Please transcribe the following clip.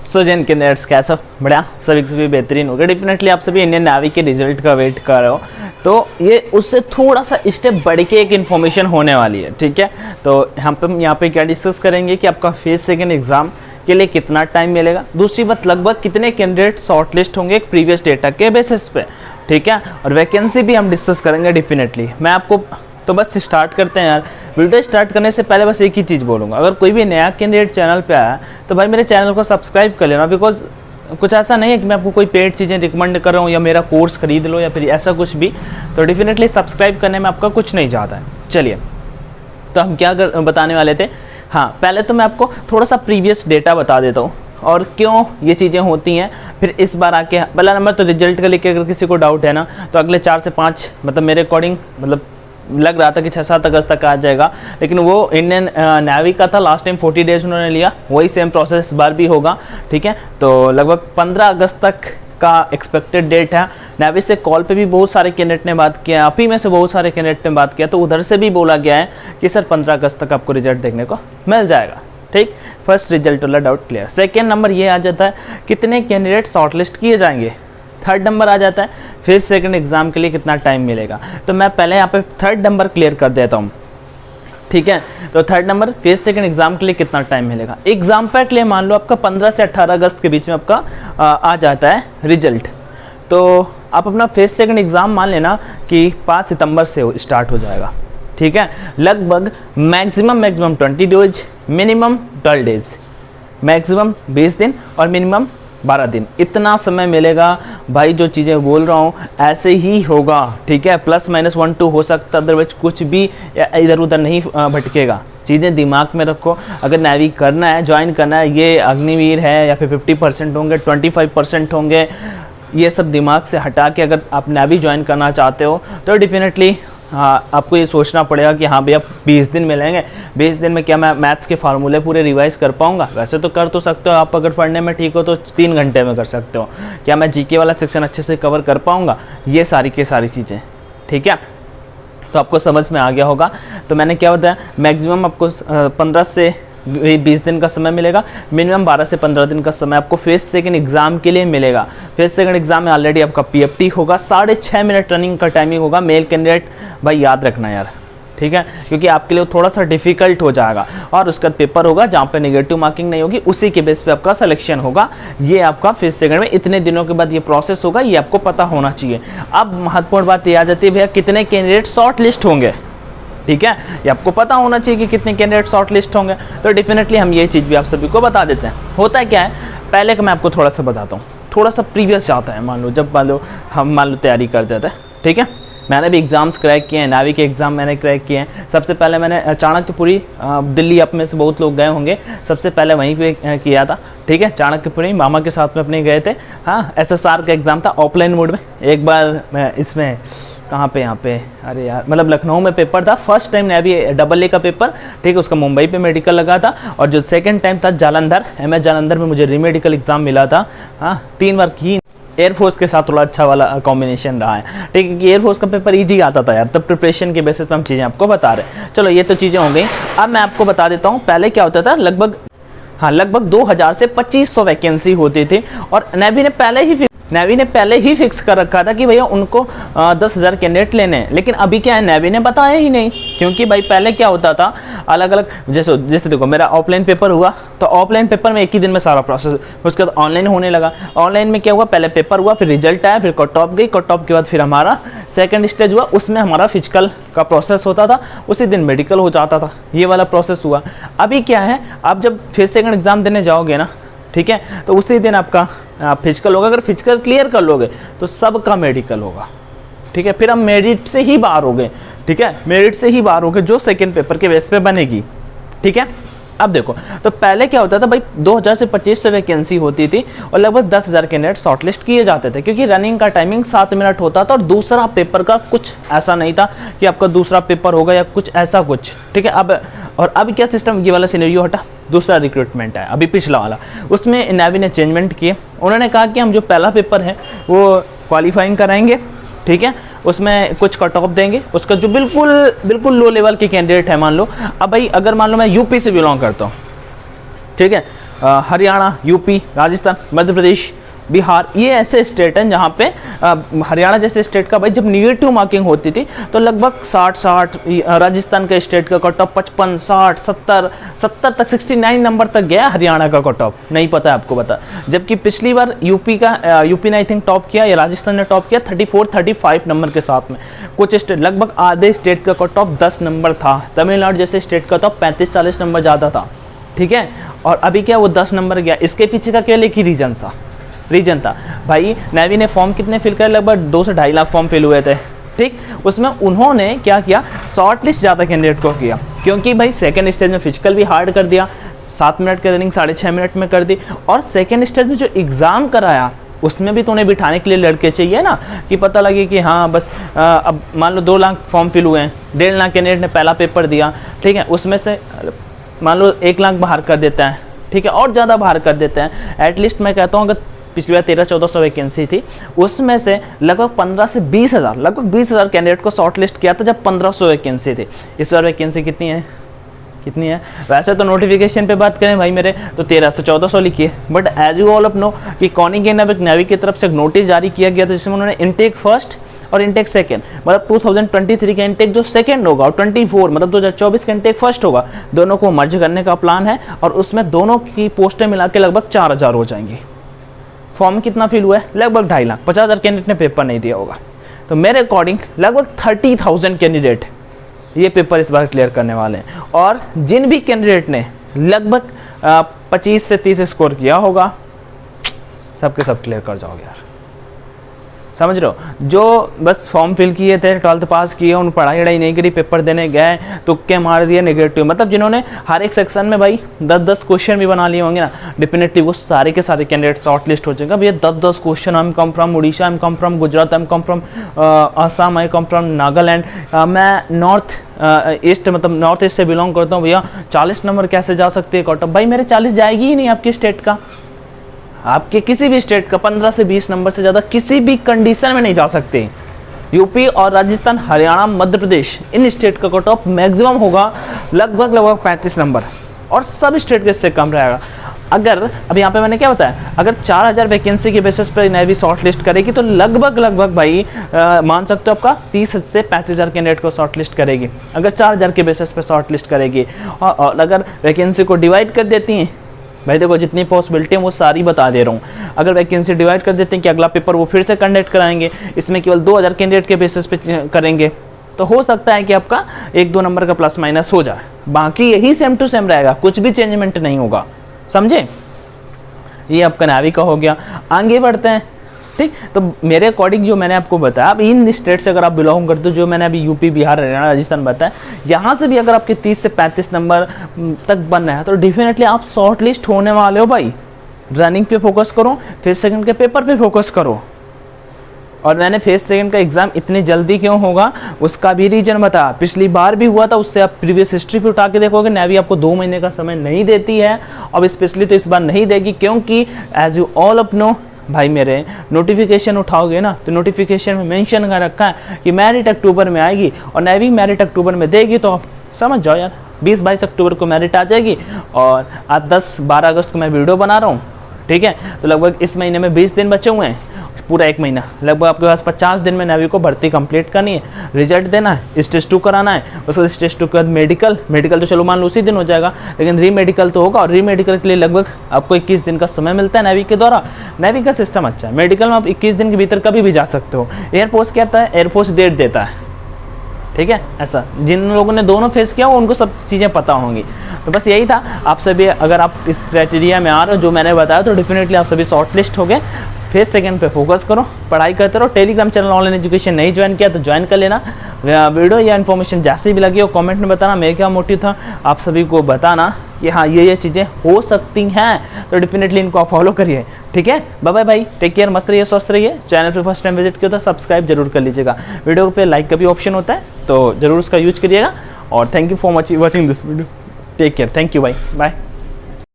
सो Jain candidates कैसा बढ़िया सभी बेहतरीन होगा। डेफिनेटली आप सभी इंडियन नेवी के रिजल्ट का वेट कर रहे हो, तो ये उससे थोड़ा सा स्टेप बढ़ के एक इन्फॉर्मेशन होने वाली है, ठीक है। तो हम यहाँ पे क्या डिस्कस करेंगे कि आपका फेज सेकंड एग्जाम के लिए कितना टाइम मिलेगा, दूसरी बात लगभग कितने कैंडिडेट शॉर्टलिस्ट होंगे एक प्रीवियस डेटा के बेसिस पे, ठीक है, और वैकेंसी भी हम डिस्कस करेंगे डेफिनेटली। मैं आपको तो बस स्टार्ट करते हैं यार। वीडियो स्टार्ट करने से पहले बस एक ही चीज़ बोलूँगा, अगर कोई भी नया कैंडिडेट चैनल पे आया तो भाई मेरे चैनल को सब्सक्राइब कर लेना, बिकॉज कुछ ऐसा नहीं है कि मैं आपको कोई पेड चीज़ें रिकमेंड कर रहा हूँ या मेरा कोर्स खरीद लो या फिर ऐसा कुछ भी, तो डेफिनेटली सब्सक्राइब करने में आपका कुछ नहीं जाता है। चलिए, तो हम क्या बताने वाले थे। हाँ, पहले तो मैं आपको थोड़ा सा प्रीवियस डेटा बता देता हूँ और क्यों ये चीज़ें होती हैं। फिर इस बार आके पहला नंबर तो रिजल्ट का लेके अगर किसी को डाउट है ना, तो अगले 4 से 5 मतलब मेरे अकॉर्डिंग मतलब लग रहा था कि 6-7 अगस्त तक आ जाएगा, लेकिन वो इंडियन नेवी का था, लास्ट टाइम 40 डेज उन्होंने लिया, वही सेम प्रोसेस इस बार भी होगा, ठीक है। तो लगभग 15 अगस्त तक का एक्सपेक्टेड डेट है। नेवी से कॉल पे भी बहुत सारे कैंडिडेट ने बात किया, आप ही में से बहुत सारे कैंडिडेट ने बात किया, तो उधर से भी बोला गया है कि सर 15 अगस्त तक आपको रिजल्ट देखने को मिल जाएगा, ठीक। फर्स्ट रिजल्ट वाला डाउट क्लियर। सेकेंड नंबर ये आ जाता है कितने कैंडिडेट शॉर्टलिस्ट किए जाएंगे। थर्ड नंबर आ जाता है फिर सेकंड एग्जाम के लिए कितना टाइम मिलेगा। तो मैं पहले यहाँ पे थर्ड नंबर क्लियर कर देता हूँ, ठीक है। तो third number phase second exam के लिए कितना टाइम मिलेगा। एग्जाम पैट लिए मान लो आपका 15 से 18 अगस्त के बीच में आपका आ जाता है रिजल्ट, तो आप अपना फेज सेकंड एग्जाम मान लेना कि 5 सितंबर से स्टार्ट हो जाएगा, ठीक है। लगभग maximum 20 days, minimum 12 days, maximum 20 दिन और मिनिमम 12 दिन, इतना समय मिलेगा भाई। जो चीज़ें बोल रहा हूँ ऐसे ही होगा, ठीक है। +-1-2 हो सकता, अदरवाइज कुछ भी इधर उधर नहीं भटकेगा। चीज़ें दिमाग में रखो, अगर नेवी करना है, ज्वाइन करना है, ये अग्निवीर है या फिर 50% होंगे, 25% होंगे, ये सब दिमाग से हटा के अगर आप नेवी ज्वाइन करना चाहते हो तो डेफिनेटली हाँ आपको ये सोचना पड़ेगा कि हाँ भैया 20 दिन मिलेंगे, 20 दिन में क्या मैं मैथ्स के फार्मूले पूरे रिवाइज कर पाऊंगा। वैसे तो कर तो सकते हो आप, अगर पढ़ने में ठीक हो तो 3 घंटे में कर सकते हो। क्या मैं जीके वाला सेक्शन अच्छे से कवर कर पाऊंगा, ये सारी की सारी चीज़ें, ठीक है। तो आपको समझ में आ गया होगा। तो मैंने क्या बताया, मैक्सिमम आपको 15 से 20 दिन का समय मिलेगा, मिनिमम 12 से 15 दिन का समय आपको फेज सेकंड एग्जाम के लिए मिलेगा। फेज सेकंड एग्जाम में ऑलरेडी आपका पीएफटी होगा, 6.5 मिनट रनिंग का टाइमिंग होगा। मेल कैंडिडेट भाई याद रखना यार, ठीक है, क्योंकि आपके लिए थोड़ा सा डिफिकल्ट हो जाएगा। और उसका पेपर होगा जहाँ पे नेगेटिव मार्किंग नहीं होगी, उसी के बेस पे आपका सिलेक्शन होगा। ये आपका फेज सेकंड में इतने दिनों के बाद ये प्रोसेस होगा, ये आपको पता होना चाहिए। अब महत्वपूर्ण बात ये आ जाती है भैया कितने कैंडिडेट शॉर्ट लिस्ट होंगे, ठीक है। ये आपको पता होना चाहिए कि कितने कैंडिडेट शॉर्ट लिस्ट होंगे। तो डेफिनेटली हम ये चीज़ भी आप सभी को बता देते हैं। होता है क्या है, पहले का मैं आपको थोड़ा सा बताता हूँ, थोड़ा सा प्रीवियस जाता है। मान लो हम तैयारी करते थे, ठीक है। मैंने भी एग्ज़ाम्स क्रैक किए हैं, नेवी के एग्ज़ाम मैंने क्रैक किए हैं। सबसे पहले मैंने चाणक्यपुरी, दिल्ली आप में से बहुत लोग गए होंगे, सबसे पहले वहीं पे किया था, ठीक है। चाणक्यपुरी मामा के साथ में अपने गए थे। हाँ, SSR का एग्ज़ाम था ऑफलाइन मोड में। एक बार मैं इसमें कहाँ पे, यहाँ पे, अरे यार मतलब लखनऊ में पेपर था, फर्स्ट टाइम नेवी AA का पेपर, ठीक है। उसका मुंबई पे मेडिकल लगा था। और जो सेकंड टाइम था जालंधर, MS जालंधर में मुझे रीमेडिकल एग्ज़ाम मिला था। हाँ, 3 बार की एयरफोर्स के साथ थोड़ा अच्छा वाला कॉम्बिनेशन रहा है, ठीक है, कि एयरफोर्स का पेपर ईजी आता था यार, तब प्रिपरेशन के बेसिस पे हम चीज़ें आपको बता रहे हैं। चलो ये तो चीज़ें हो गई। अब मैं आपको बता देता हूँ पहले क्या होता था। लगभग 2000 से 2500 वैकेंसी होती थी, और नेवी ने पहले ही फिक्स कर रखा था कि भैया उनको 10,000 कैंडिडेट लेने हैं। लेकिन अभी क्या है, नेवी ने बताया ही नहीं, क्योंकि भाई पहले क्या होता था अलग अलग, जैसे देखो मेरा ऑफलाइन पेपर हुआ, तो ऑफलाइन पेपर में एक ही दिन में सारा प्रोसेस, उसके बाद ऑनलाइन होने लगा। ऑनलाइन में क्या हुआ, पहले पेपर हुआ, फिर रिजल्ट आया, फिर कट ऑफ गई, कट ऑफ के बाद फिर हमारा सेकंड स्टेज हुआ, उसमें हमारा फिजिकल का प्रोसेस होता था, उसी दिन मेडिकल हो जाता था, ये वाला प्रोसेस हुआ। अभी क्या है, आप जब फेज सेकंड एग्जाम देने जाओगे ना, ठीक है, तो उसी दिन आपका फिजिकल होगा। अगर फिजिकल क्लियर कर लोगे तो सबका मेडिकल होगा, ठीक है। फिर हम मेरिट से ही बाहर हो गए, ठीक है, मेरिट से ही बाहर हो गए, जो सेकंड पेपर के बेस पे बनेगी, ठीक है। अब देखो, तो पहले क्या होता था भाई, 2000 से 2500 वैकेंसी होती थी और लगभग 10,000 कैंडिडेट शॉर्टलिस्ट किए जाते थे, क्योंकि रनिंग का टाइमिंग 7 मिनट होता था। और दूसरा पेपर का कुछ ऐसा नहीं था कि आपका दूसरा पेपर होगा या कुछ ऐसा कुछ, ठीक है। अब क्या सिस्टम, ये वाला सिनेरियो हटा, दूसरा रिक्रूटमेंट है अभी पिछला वाला, उसमें नेवी ने चेंजमेंट किए। उन्होंने कहा कि हम जो पहला पेपर है वो क्वालिफाइंग कराएंगे, ठीक है, उसमें कुछ कट ऑफ देंगे, उसका जो बिल्कुल लो लेवल के कैंडिडेट है, मान लो अब भाई अगर मान लो मैं यूपी से बिलोंग करता हूँ, ठीक है, हरियाणा, यूपी, राजस्थान, मध्य प्रदेश, बिहार, ये ऐसे स्टेट हैं जहाँ पे हरियाणा जैसे स्टेट का भाई जब निगेटिव मार्किंग होती थी तो लगभग 60, राजस्थान के स्टेट का कट ऑफ 55, 60, 70 तक 69 नंबर तक गया हरियाणा का कट ऑफ, नहीं पता है आपको बता। जबकि पिछली बार यूपी ने आई थिंक टॉप किया या राजस्थान ने टॉप किया 34, 35 नंबर के साथ में। कुछ स्टेट लगभग आधे स्टेट का कट ऑफ 10 नंबर था, तमिलनाडु जैसे स्टेट का तो 35-40 नंबर ज़्यादा था, ठीक है। और अभी क्या वो 10 नंबर गया, इसके पीछे का केवल एक ही रीजन था भाई, नेवी ने फॉर्म कितने फिल करे, लगभग 2 से 2.5 लाख फॉर्म फिल हुए थे, ठीक। उसमें उन्होंने क्या किया, शॉर्ट लिस्ट ज़्यादा कैंडिडेट को किया, क्योंकि भाई सेकंड स्टेज में फिजिकल भी हार्ड कर दिया, 7 मिनट की रनिंग 6.5 मिनट में कर दी, और सेकंड स्टेज में जो एग्ज़ाम कराया उसमें भी तो उन्हें बिठाने के लिए लड़के चाहिए ना, कि पता लगे कि हाँ बस अब मान लो 2 लाख फॉर्म फिल हुए हैं, 1.5 लाख कैंडिडेट ने पहला पेपर दिया, ठीक है, उसमें से मान लो 1 लाख बाहर कर देता है, ठीक है, और ज़्यादा बाहर कर देते हैं। एटलीस्ट मैं कहता हूँ अगर पिछली बार 1300-1400 वैकेंसी थी, उसमें से लगभग 15 से 20 हज़ार, लगभग 20 हज़ार कैंडिडेट को शॉर्ट लिस्ट किया था जब 1500 वैकेंसी थी। इस बार वैकेंसी कितनी है? वैसे तो नोटिफिकेशन पे बात करें भाई मेरे तो 1300 से 1400 लिखी है, but as you all up know कि कॉनिक नेवी की तरफ से नोटिस जारी किया गया था जिसमें उन्होंने इनटेक फर्स्ट और इनटेक सेकंड, मतलब 2023 का इनटेक जो सेकंड होगा और 24 मतलब 2024 का इनटेक फर्स्ट होगा, दोनों को मर्ज करने का प्लान है, और उसमें दोनों की पोस्टें मिला के लगभग 4000 हो जाएंगी। फॉर्म कितना फिल हुआ है? लगभग 2.5 लाख, 50,000 कैंडिडेट ने पेपर नहीं दिया होगा, तो मेरे अकॉर्डिंग लगभग 30,000 कैंडिडेट ये पेपर इस बार क्लियर करने वाले हैं। और जिन भी कैंडिडेट ने लगभग 25 से 30 स्कोर किया होगा, सबके सब क्लियर कर जाओगे यार, समझ रहे हो। जो बस फॉर्म फिल किए थे, 12th पास किए, उन पढ़ाई नहीं करी, पेपर देने गए, तुक्के मार दिए नेगेटिव, मतलब जिन्होंने हर एक सेक्शन में भाई 10-10 क्वेश्चन भी बना लिए होंगे ना, डेफिनेटली वो सारे के सारे कैंडिडेट शॉर्ट लिस्ट हो जाएगा। भैया 10-10 question, I am come from Orissa, I am come from Gujarat, I am come from Assam, I come from Nagaland, मैं नॉर्थ ईस्ट मतलब नॉर्थ ईस्ट से बिलोंग करता हूँ, भैया 40 नंबर कैसे जा सकते हैं कट ऑफ? भाई मेरे 40 जाएगी ही नहीं आपके स्टेट का, आपके किसी भी स्टेट का 15 से 20 नंबर से ज़्यादा किसी भी कंडीशन में नहीं जा सकते। यूपी और राजस्थान, हरियाणा, मध्य प्रदेश, इन स्टेट का कट ऑफ मैक्सिमम होगा लगभग 35 नंबर, और सब स्टेट के इससे कम रहेगा। अगर अब यहाँ पे मैंने क्या बताया, अगर 4000 वैकेंसी के बेसिस पर नेवी शॉर्ट लिस्ट करेगी तो लगभग भाई मान सकते हो आपका 30 से 35,000 कैंडिडेट को शॉर्ट लिस्ट करेगी, अगर 4000 के बेसिस पर शॉर्ट लिस्ट करेगी। और अगर वैकेंसी को डिवाइड कर देती हैं, भाई देखो जितनी पॉसिबिलिटी है वो सारी बता दे रहा हूँ, अगर वैकेंसी डिवाइड कर देते हैं कि अगला पेपर वो फिर से कंडक्ट कराएंगे, इसमें केवल 2000 कैंडिडेट के बेसिस पे करेंगे, तो हो सकता है कि आपका 1-2 नंबर का प्लस माइनस हो जाए, बाकी यही सेम टू सेम रहेगा, कुछ भी चेंजमेंट नहीं होगा, समझे। ये आपका नेवी का हो गया। आगे बढ़ते हैं, ठीक। तो मेरे अकॉर्डिंग जो मैंने आपको बताया, अब इन स्टेट से अगर आप बिलोंग करते हो, जो मैंने अभी यूपी, बिहार, हरियाणा, राजस्थान बताया, यहाँ से भी अगर आपके 30 से 35 नंबर तक बन रहा है तो डेफिनेटली आप शॉर्ट लिस्ट होने वाले हो भाई। रनिंग पे फोकस करो, फेज सेकंड के पेपर पे फोकस करो। और मैंने फेज सेकंड का एग्जाम इतनी जल्दी क्यों होगा उसका भी रीजन बताया, पिछली बार भी हुआ था, उससे आप प्रीवियस हिस्ट्री पे उठा के देखोगे, नेवी आपको 2 महीने का समय नहीं देती है, अब स्पेशली तो इस बार नहीं देगी, क्योंकि as you all up know भाई मेरे, नोटिफिकेशन उठाओगे ना तो नोटिफिकेशन में मेंशन कर रखा है कि मेरिट अक्टूबर में आएगी, और नेवी मेरिट अक्टूबर में देगी, तो समझ जाओ यार 20-22 अक्टूबर को मेरिट आ जाएगी, और आज 10-12 अगस्त को मैं वीडियो बना रहा हूँ, ठीक है। तो लगभग इस महीने में 20 दिन बचे हुए हैं, पूरा 1 महीना, लगभग आपके पास 50 दिन में नेवी को भर्ती कंप्लीट करनी है, रिजल्ट देना है, स्टेज 2 कराना है, उसके स्टेज 2 के बाद मेडिकल तो चलो मान लो उसी दिन हो जाएगा, लेकिन री मेडिकल तो होगा, और री मेडिकल के लिए लगभग आपको 21 दिन का समय मिलता है नेवी के द्वारा। नेवी का सिस्टम अच्छा है, मेडिकल में आप 21 दिन के भीतर कभी भी जा सकते हो। एयरफोर्स क्या आता है, एयरफोर्स डेट देता है, ठीक है। ऐसा जिन लोगों ने दोनों फेस किया उनको सब चीज़ें पता होंगी। तो बस यही था, आप सभी अगर आप इस क्राइटेरिया में आ रहे हो जो मैंने बताया, तो डेफिनेटली आप सभी शॉर्ट लिस्ट हो गए। फेज सेकंड पे फोकस करो, पढ़ाई करते रहो। टेलीग्राम चैनल ऑनलाइन एजुकेशन नहीं ज्वाइन किया तो ज्वाइन कर लेना। वीडियो या इन्फॉर्मेशन जैसी भी लगी हो कमेंट में बताना, मेरा क्या मोटिव था आप सभी को बताना कि हाँ ये चीज़ें हो सकती हैं, तो डेफिनेटली इनको आप फॉलो करिए, ठीक है। बाय बाय, टेक केयर, मस्त रहिए, स्वस्थ रहिए। चैनल पे फर्स्ट टाइम विजिट किया तो सब्सक्राइब जरूर कर लीजिएगा। वीडियो पे लाइक का भी ऑप्शन होता है तो जरूर उसका यूज करिएगा। और thank you for watching this video. Take care, thank you, bye bye.